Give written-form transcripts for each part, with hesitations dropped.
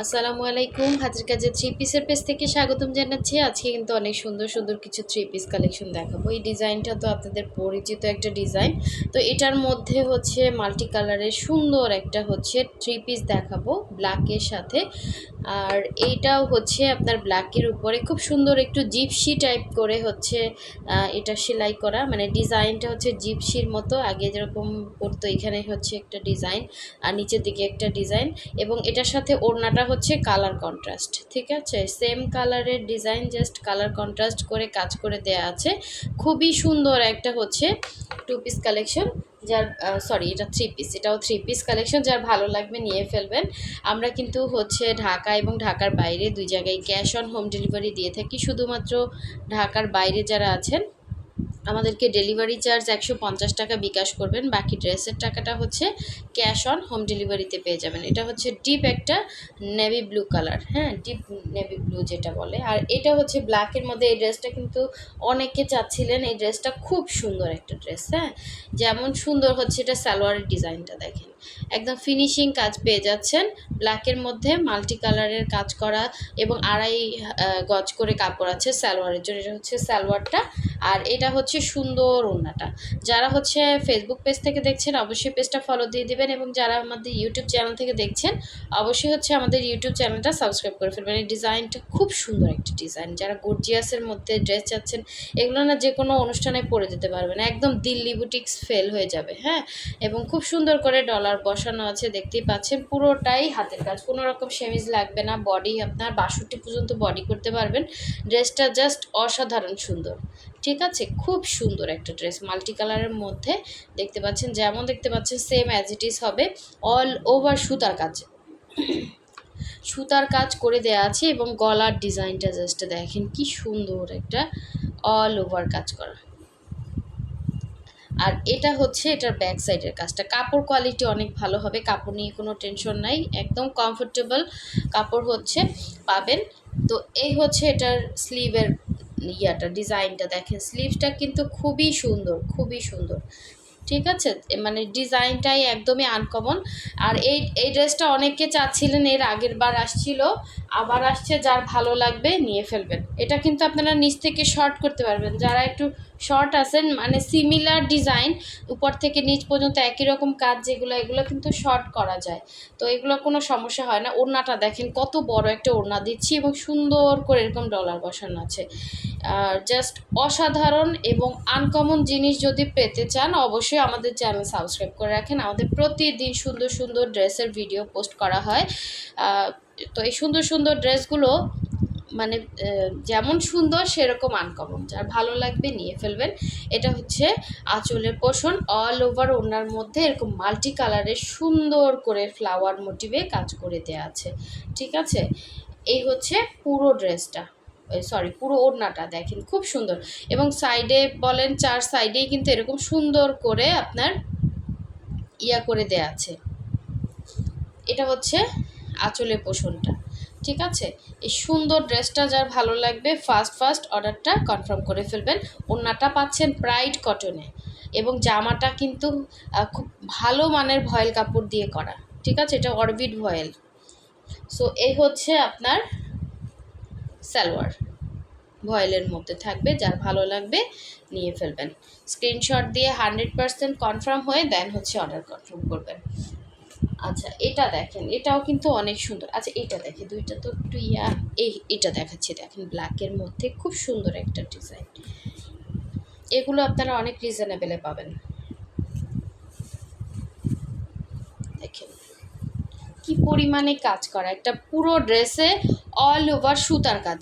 আসসালামু আলাইকুম। হাজির কাজে থ্রি পিসের পেজ থেকে স্বাগতম জানাচ্ছি। আজকে কিন্তু অনেক সুন্দর সুন্দর কিছু থ্রি পিস কালেকশন দেখাবো। এই ডিজাইনটা তো আপনাদের পরিচিত একটা ডিজাইন। তো এটার মধ্যে হচ্ছে মাল্টি কালারের সুন্দর একটা হচ্ছে থ্রি পিস দেখাবো ব্ল্যাকের সাথে। আর এইটাও হচ্ছে আপনার ব্ল্যাকের উপরে খুব সুন্দর একটু জিপসি টাইপ করে হচ্ছে এটা সেলাই করা, মানে ডিজাইনটা হচ্ছে জিপসির মতো। আগে যেরকম করতো এখানে হচ্ছে একটা ডিজাইন আর নিচের দিকে একটা ডিজাইন, এবং এটার সাথে ওড়নাটা হচ্ছে কালার কন্ট্রাস্ট। ঠিক আছে, সেম কালারের ডিজাইন, জাস্ট কালার কন্ট্রাস্ট করে কাজ করে দেয়া আছে। খুবই সুন্দর একটা হচ্ছে টু পিস কালেকশন, যার সরি এটা থ্রি পিস, এটাও থ্রি পিস কালেকশন। যার ভালো লাগবে নিয়ে ফেলবেন। আমরা কিন্তু হচ্ছে ঢাকা এবং ঢাকার বাইরে দুই জায়গায় ক্যাশ অন হোম ডেলিভারি দিয়ে থাকি। শুধুমাত্র ঢাকার বাইরে যারা আছেন আমাদেরকে ডেলিভারি চার্জ 150 টাকা বিকাশ করবেন, বাকি ড্রেসের টাকাটা হচ্ছে ক্যাশ অন হোম ডেলিভারিতে পেয়ে যাবেন। এটা হচ্ছে ডিপ একটা নেভি ব্লু কালার, হ্যাঁ ডিপ নেভি ব্লু যেটা বলে। আর এটা হচ্ছে ব্ল্যাকের মধ্যে। এই ড্রেসটা কিন্তু অনেকে চাচ্ছিলেন, এই ড্রেসটা খুব সুন্দর একটা ড্রেস। হ্যাঁ, যেমন সুন্দর হচ্ছে এটা সালোয়ারের ডিজাইনটা দেখেন, একদম ফিনিশিং কাজ পেয়ে যাচ্ছেন। ব্ল্যাকের মধ্যে মাল্টি কালারের কাজ করা এবং আড়াই গজ করে কাপড় আছে সালোয়ারের জন্য। এটা হচ্ছে সালোয়ারটা, আর এটা হচ্ছে সুন্দর ওড়নাটা। যারা হচ্ছে ফেসবুক পেজ থেকে দেখছেন অবশ্যই পেজটা ফলো দিয়ে দিবেন, এবং যারা আমাদের ইউটিউব চ্যানেল থেকে দেখছেন অবশ্যই হচ্ছে আমাদের ইউটিউব চ্যানেলটা সাবস্ক্রাইব করে ফেলবেন। এই ডিজাইনটা খুব সুন্দর একটা ডিজাইন। যারা গর্জিয়াসের মধ্যে ড্রেস চাচ্ছেন, এগুলো না যে কোনো অনুষ্ঠানে পরে যেতে পারবেন, একদম দিল্লি বুটিক্স ফেল হয়ে যাবে। হ্যাঁ, এবং খুব সুন্দর করে ডলার বসানো আছে, দেখতেই পাচ্ছেন। পুরোটাই হাতের কাজ, কোনো রকম সেমিজ লাগবে না। বডি আপনার 62 পর্যন্ত বডি করতে পারবেন। ড্রেসটা জাস্ট অসাধারণ সুন্দর। ঠিক আছে, খুব সুন্দর একটা ড্রেস মাল্টি কালারের মধ্যে দেখতে পাচ্ছেন। যেমন দেখতে পাচ্ছেন সেম অ্যাজ ইট ইজ হবে, অল ওভার সুতার কাজ, সুতার কাজ করে দেয়া আছে। এবং গলার ডিজাইনটা জাস্ট দেখেন কি সুন্দর একটা অল ওভার কাজ করা। আর এটা হচ্ছে এটার ব্যাক সাইডের কাজটা। কাপড় কোয়ালিটি অনেক ভালো হবে, কাপড় নিয়ে কোনো টেনশন নাই, একদম কমফোর্টেবল কাপড় হচ্ছে পাবেন। তো এই হচ্ছে এটার স্লিভের ডিজাইনটা দেখেন। স্লিভসটা কিন্তু খুবই সুন্দর, খুবই সুন্দর। ঠিক আছে, মানে ডিজাইনটাই একদমই আনকমন। আর এই ড্রেসটা অনেকে চাচ্ছিলেন, এর আগের বার আসছিল, আবার আসছে। যার ভালো লাগবে নিয়ে ফেলবেন। এটা কিন্তু আপনারা নিচ থেকে শর্ট করতে পারবেন, যারা একটু শর্ট আছেন, মানে সিমিলার ডিজাইন উপর থেকে নিচ পর্যন্ত একই রকম কাজ যেগুলো, এগুলো কিন্তু শর্ট করা যায়। তো এগুলো কোনো সমস্যা হয় না। ওড়নাটা দেখেন কত বড় একটা ওড়না দিচ্ছি, এবং সুন্দর করে এরকম ডলার বসানো আছে। জাস্ট অসাধারণ এবং আনকমন জিনিস যদি পেতে চান অবশ্যই আমাদের চ্যানেল সাবস্ক্রাইব করে রাখেন। আমাদের প্রতিদিন সুন্দর সুন্দর ড্রেসের ভিডিও পোস্ট করা হয়। তো এই সুন্দর সুন্দর ড্রেসগুলো মানে যেমন সুন্দর সেরকম আনকমন। যার ভালো লাগবে নিয়ে ফেলবেন। এটা হচ্ছে আঁচলের পোর্শন, অল ওভার ওড়নার মধ্যে এরকম মাল্টি কালারের সুন্দর করে ফ্লাওয়ার মোটিভে কাজ করে দেওয়া আছে। ঠিক আছে, এই হচ্ছে পুরো ড্রেসটা, সরি পুরো ওড়নাটা দেখেন খুব সুন্দর। এবং সাইডে বলেন, চার সাইডেই কিন্তু এরকম সুন্দর করে আপনার করে দেয়া আছে। এটা হচ্ছে আঁচলের পোষণটা। ঠিক আছে, এই সুন্দর ড্রেসটা যার ভালো লাগবে ফার্স্ট অর্ডারটা কনফার্ম করে ফেলবেন। ওড়নাটা পাচ্ছেন ব্রাইট কটনে, এবং জামাটা কিন্তু খুব ভালো মানের ভয়েল কাপড় দিয়ে করা। ঠিক আছে, এটা অরবিট ভয়েল। সো এই হচ্ছে আপনার সালোয়ার, ভয়েলের মধ্যে থাকবে। যার ভালো লাগবে নিয়ে ফেলবেন। স্ক্রিনশট দিয়ে 100% কনফার্ম হয়ে দেন হচ্ছে অর্ডার কনফার্ম করবেন। আচ্ছা, এটা দেখেন, এটাও কিন্তু অনেক সুন্দর। আচ্ছা এটা দেখে, দুইটা তো একটু এটা দেখাচ্ছি দেখেন, ব্ল্যাকের মধ্যে খুব সুন্দর একটা ডিজাইন। এগুলো আপনারা অনেক রিজনেবলে পাবেন। দেখেন কি পরিমাণে কাজ করা, একটা পুরো ড্রেসে অল ওভার সুতার কাজ,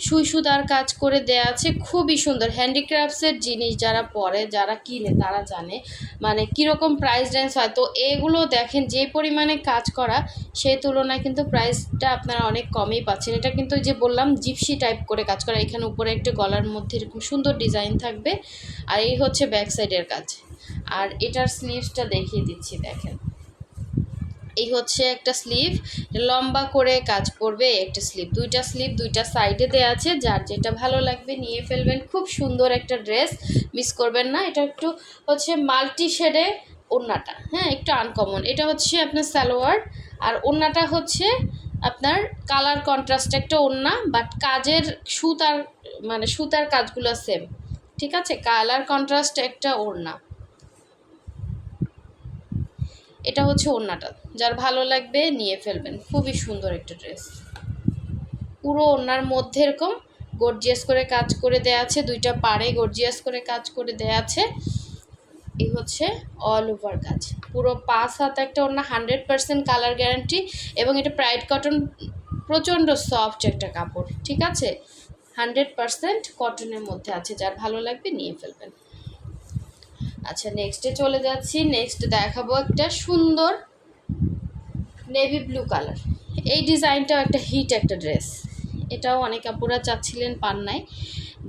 সুই সুতার কাজ করে দেয়া আছে। খুবই সুন্দর হ্যান্ডিক্রাফটসের জিনিস যারা পরে, যারা কিনে তারা জানে মানে কীরকম প্রাইস রেঞ্জ হয়। তো এগুলো দেখেন যে পরিমাণে কাজ করা, সেই তুলনায় কিন্তু প্রাইসটা আপনারা অনেক কমেই পাচ্ছেন। এটা কিন্তু যে বললাম জিপসি টাইপ করে কাজ করা, এখানে উপরে একটা গলার মধ্যে এরকম সুন্দর ডিজাইন থাকবে। আর এই হচ্ছে ব্যাক সাইডের কাজ। আর এটার স্লিভসটা দেখিয়ে দিচ্ছি দেখেন, এই হচ্ছে একটা স্লিভ, লম্বা করে কাজ করবে একটা স্লিভ, দুইটা সাইডে দেওয়া আছে। যার যেটা ভালো লাগবে নিয়ে ফেলবেন। খুব সুন্দর একটা ড্রেস, মিস করবেন না। এটা একটু হচ্ছে মাল্টি শেডে ওড়নাটা, হ্যাঁ একটু আনকমন। এটা হচ্ছে আপনার সালোয়ার, আর ওড়নাটা হচ্ছে আপনার কালার কন্ট্রাস্ট একটা ওড়না, বাট কাজের সুতার কাজগুলো সেম। ঠিক আছে, কালার কন্ট্রাস্ট একটা ওড়না। এটা হচ্ছে ওড়নাটা, যার ভালো লাগবে নিয়ে ফেলবেন। খুবই সুন্দর একটা ড্রেস, পুরো ওড়নার মধ্যে এরকম গর্জিয়াস করে কাজ করে দেয়া আছে, দুইটা পাড়ে গর্জিয়াস করে কাজ করে দেয়া আছে। এই হচ্ছে অল ওভার কাজ, পুরো 5 হাত একটা ওড়না, 100% কালার গ্যারান্টি, এবং এটা প্রাইড কটন, প্রচণ্ড সফট একটা কাপড়। ঠিক আছে, 100% কটনের মধ্যে আছে, যার ভালো লাগবে নিয়ে ফেলবেন। আচ্ছা, নেক্সটে চলে যাচ্ছি। নেক্সট দেখাবো একটা সুন্দর নেভি ব্লু কালার। এই ডিজাইনটাও একটা হিট একটা ড্রেস, এটাও অনেক আপুরা চাচ্ছিলেন, পান নাই।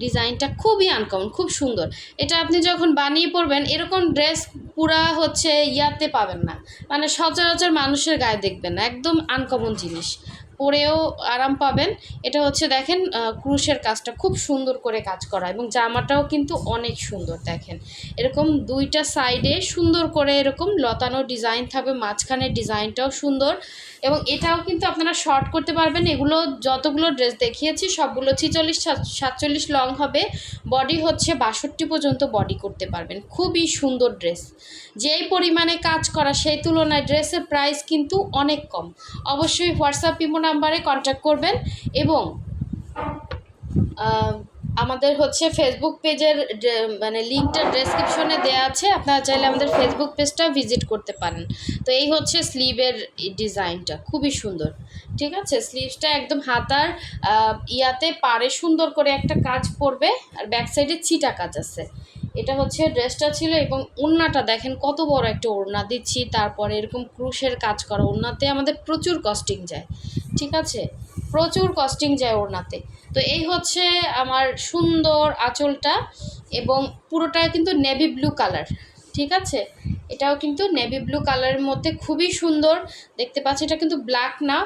ডিজাইনটা খুবই আনকমন, খুব সুন্দর। এটা আপনি যখন বানিয়ে পরবেন, এরকম ড্রেস পুরা হচ্ছে ইয়াতে পাবেন না, মানে সচরাচর মানুষের গায়ে দেখবেন না, একদম আনকমন জিনিস, পরেও আরাম পাবেন। এটা হচ্ছে দেখেন ক্রুশের কাজটা খুব সুন্দর করে কাজ করা, এবং জামাটাও কিন্তু অনেক সুন্দর। দেখেন এরকম দুইটা সাইডে সুন্দর করে এরকম লতানো ডিজাইন থাকবে, মাঝখানের ডিজাইনটাও সুন্দর, এবং এটাও কিন্তু আপনারা শর্ট করতে পারবেন। এগুলো যতগুলো ড্রেস দেখিয়েছি সবগুলো 46-47 লং হবে, বডি হচ্ছে 62 পর্যন্ত বডি করতে পারবেন। খুবই সুন্দর ড্রেস, যেই পরিমাণে কাজ করা সেই তুলনায় ড্রেসের প্রাইস কিন্তু অনেক কম। অবশ্যই হোয়াটসঅ্যাপ ইমো নাম্বারে কন্ট্যাক্ট করবেন, এবং আমাদের হচ্ছে ফেসবুক পেজের মানে লিঙ্কটা ডেসক্রিপশনে দেওয়া আছে, আপনারা চাইলে আমাদের ফেসবুক পেজটা ভিজিট করতে পারেন। তো এই হচ্ছে স্লিভের ডিজাইনটা, খুবই সুন্দর। ঠিক আছে, স্লিভসটা একদম হাতার ইয়াতে পাড়ে সুন্দর করে একটা কাজ পড়বে, আর ব্যাক সাইডে ছিটা কাজ আছে। এটা হচ্ছে ড্রেসটা ছিল, এবং ওড়নাটা দেখেন কত বড় একটা ওড়না দিচ্ছি, তারপরে এরকম ক্রুশের কাজ করা। ওড়নাতে আমাদের প্রচুর কস্টিং যায়, ঠিক আছে, প্রচুর কস্টিং যায় ওড়নাতে। তো এই হচ্ছে আমার সুন্দর আঁচলটা, এবং পুরোটা কিন্তু নেভি ব্লু কালার। ঠিক আছে, এটাও কিন্তু নেভি ব্লু কালারের মধ্যে খুবই সুন্দর দেখতে পাচ্ছি। এটা কিন্তু ব্ল্যাক না,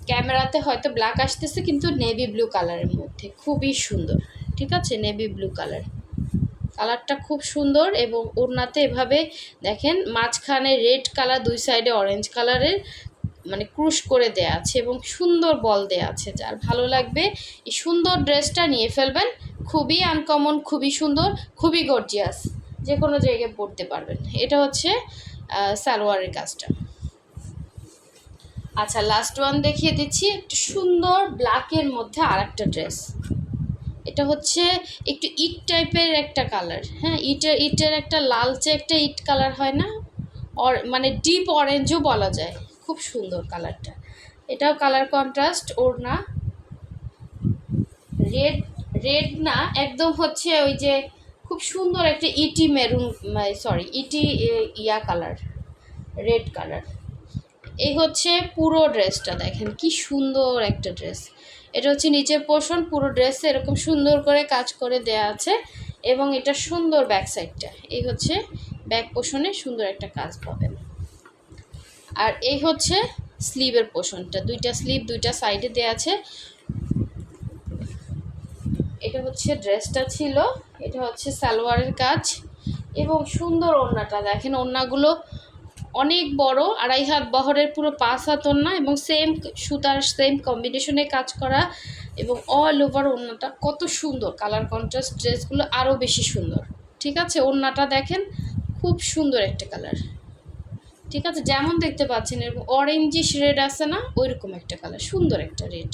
ক্যামেরাতে হয়তো ব্ল্যাক আসতেছে, কিন্তু নেভি ব্লু কালারের মধ্যে খুবই সুন্দর। ঠিক আছে, নেভি ব্লু কালারটা খুব সুন্দর, এবং ওড়নাতে এভাবে দেখেন মাঝখানে রেড কালার, দুই সাইডে অরেঞ্জ কালারের মানে ক্রুশ করে দেয়া আছে, এবং সুন্দর বল দেয়া আছে। যার ভালো লাগবে এই সুন্দর ড্রেসটা নিয়ে ফেলবেন। খুবই আনকমন, খুবই সুন্দর, খুবই গর্জিয়াস, যে কোনো জায়গায় পরতে পারবেন। এটা হচ্ছে সালোয়ারের কাজটা। আচ্ছা, লাস্ট ওয়ান দেখিয়ে দিচ্ছি, একটু সুন্দর ব্ল্যাকের মধ্যে আর একটা ড্রেস। এটা হচ্ছে একটু ইট টাইপের একটা কালার, হ্যাঁ, ইটের একটা লালচে একটা ইট কালার হয় না, মানে ডিপ অরেঞ্জও বলা যায়। খুব সুন্দর কালারটা, এটাও কালার কন্ট্রাস্ট ওড়না, রেড না, একদম হচ্ছে ওই যে খুব সুন্দর একটা ইটি মেরুন, ইটি ইয়া কালার, রেড কালার। এই হচ্ছে পুরো ড্রেসটা, দেখেন কি সুন্দর একটা ড্রেস। এটা হচ্ছে নিচের পোর্শন, পুরো ড্রেসে এরকম সুন্দর করে কাজ করে দেয়া আছে, এবং এটা সুন্দর ব্যাক সাইডটা। এই হচ্ছে ব্যাক পোর্শনে সুন্দর একটা কাজ পাবেন। আর এই হচ্ছে স্লিভের পোর্শনটা, দুইটা স্লিভ দুইটা সাইডে দেয়া আছে। এটা হচ্ছে ড্রেসটা ছিল, এটা হচ্ছে সালোয়ারের কাজ, এবং সুন্দর ওড়নাটা দেখেন, ওড়নাগুলো অনেক বড়, 2.5 হাত বহরের, পুরো 5 হাত ওড়না, এবং সেম সুতার সেম কম্বিনেশনে কাজ করা, এবং অল ওভার ওড়নাটা কত সুন্দর। কালার কন্ট্রাস্ট ড্রেসগুলো আরও বেশি সুন্দর। ঠিক আছে, ওড়নাটা দেখেন খুব সুন্দর একটা কালার। ঠিক আছে, যেমন দেখতে পাচ্ছেন এরকম অরেঞ্জিশ রেড আছে না, ওইরকম একটা কালার, সুন্দর একটা রেড।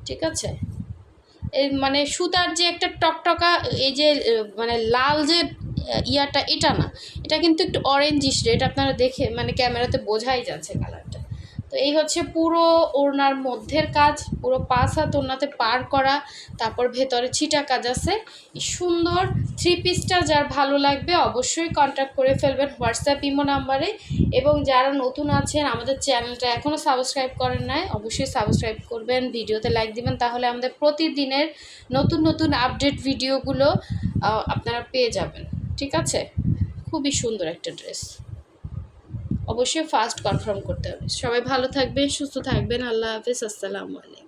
ঠিক আছে, এই মানে সুতার যে একটা টকটকা, এই যে মানে লাল যে ইয়াটা, এটা না, এটা কিন্তু একটু অরেঞ্জিশ রেড, আপনারা দেখে মানে ক্যামেরাতে বোঝাই যাচ্ছে কালারটা। তো এই হচ্ছে পুরো ওড়নার মধ্যের কাজ, পুরো 5 হাত ওড়নাতে পার করা, তারপর ভেতরে ছিটা কাজ আছে। এই সুন্দর 3 পিসটা যার ভালো লাগবে অবশ্যই কন্ট্যাক্ট করে ফেলবেন হোয়াটসঅ্যাপ ইমো নাম্বারে, এবং যারা নতুন আছেন আমাদের চ্যানেলটা এখনও সাবস্ক্রাইব করেন নাই, অবশ্যই সাবস্ক্রাইব করবেন, ভিডিওতে লাইক দিবেন, তাহলে আমাদের প্রতিদিনের নতুন নতুন আপডেট ভিডিওগুলো আপনারা পেয়ে যাবেন। ঠিক আছে, খুবই সুন্দর একটা ড্রেস, অবশ্যই ফার্স্ট কনফার্ম করতে হবে। সবাই ভালো থাকবেন, সুস্থ থাকবেন, আল্লাহ হাফেজ, আসসালামু আলাইকুম।